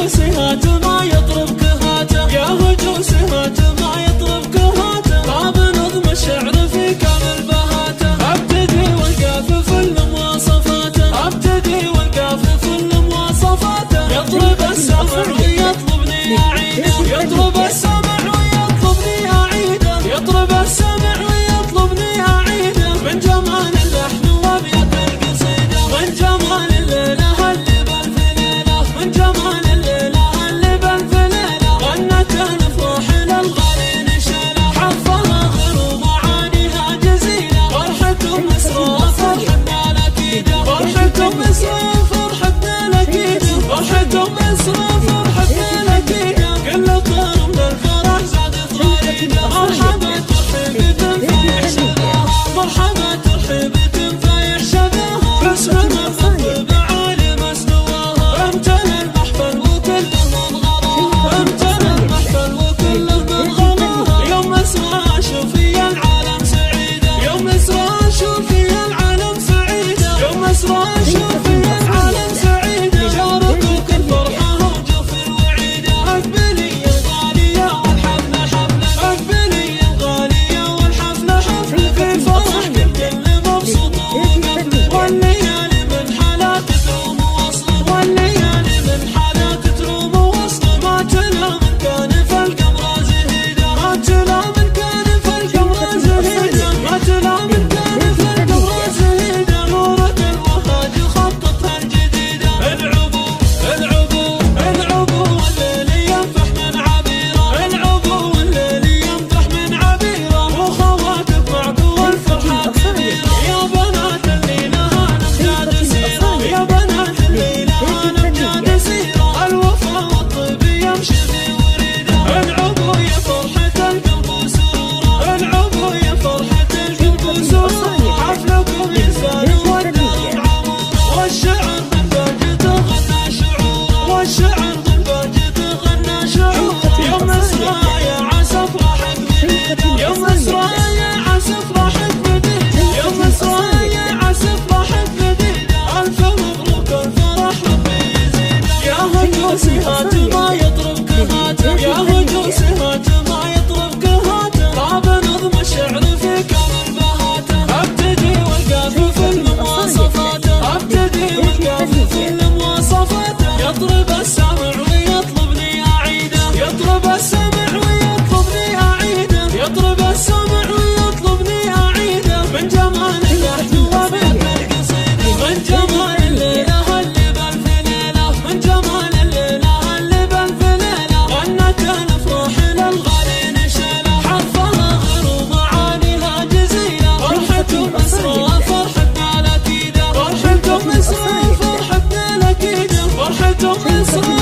هجوسي هات ما يطرب كهاته، يا هجوسي هات ما يطرب كهاته، طاب نظم الشعر في كامل بهاته، ابتدي والقاف في المواصفاته، ابتدي والقاف في المواصفاته، يطرب السمع ويطلبني اعيده، يطرب السمع ويطلبني اعيده، يطرب السمع ويطلبني اعيده، من جمال اللحن وابيات القصيده، من جمال الليله اللي بالف ليله، من جمال الليله اللي بالف ليله، غنت الافراح للغالي نشاله، حفها غير ومعانيها جزيله، فرحة مسرى فرحتنا الاكيده، فرحة مسرى فرحتنا الاكيده، فرحة مسرى فرحتنا الاكيده، كل طير من الفرح زادت غريده، مرحبا ترحيب تنفيح شذاها، مرحبا ترحيب تنفيح شذاها، باسمنا مطلب عالي مستواها، امتلى المحفل وكله من غراها، امتلى المحفل وكله من غراها، يوم مسرى شوفي العالم سعيده، يوم مسرى شوفي العالم سعيده، يوم مسرى شوفي العالم سعيده، شاركوك الفرحه وجوف الوعيده، اقبلي يا الغاليه والحفله حفله، اقبلي يا الغاليه والحفله حفله، في فرح الكل مبسوط وقبله، والليالي من حالات تروم ووصله، والليالي من حالات تروم ووصله، ما تلا من كان في القمر زهيده، ما تلا من كان في القمر زهيده، ما تلا من كان في القمر زهيده، نورة الوهاج خطتها الجديده، العبوا العبوا العبوا والليل ينفح من عبيره، العبوا والليل ينفح من عبيره، وخواتك معكم والفرحه كبيره، يا بنات الليله هانم سيره، يا بنات الليله هانم سيره، الوفا والطيب يمشي في وريده، العبوا يا فرحة القلب وسروره، العبوا يا فرحة القلب وسروره، حفلكم يزداد والدار عموره، والشعر من باجته غنى شعوره، والشعر من باجته غنى شعوره، يوم مسرى يا عسى افراحك بديده، يوم مسرى يا عسى افراحك بديده، يوم مسرى يا عسى افراحك بديده، الف مبروك الفرح ربي يزيده، يا هجوسي هات ما يطرب كهاته، يا هجوسي هات ما يطرب كهاته، طاب نظم الشعر في كامل بهاته، ابتدي والقاف في المواصفاته، ابتدي والقاف في المواصفاته، يطرب السمع ويطلبني اعيده، يطرب السمع ويطلبني اعيده، يطرب السمع ويطلبني اعيده، من جمال اللحن وابيات القصيده، من جمال الليله اللي بالف ليله، من جمال الليله اللي بالف ليله، غنت الافراح للغالي نشاله، حفها غير ومعانيها جزيله، فرحة مسرى فرحتنا الاكيده، فرحة مسرى فرحتنا الاكيده، فرحة مسرى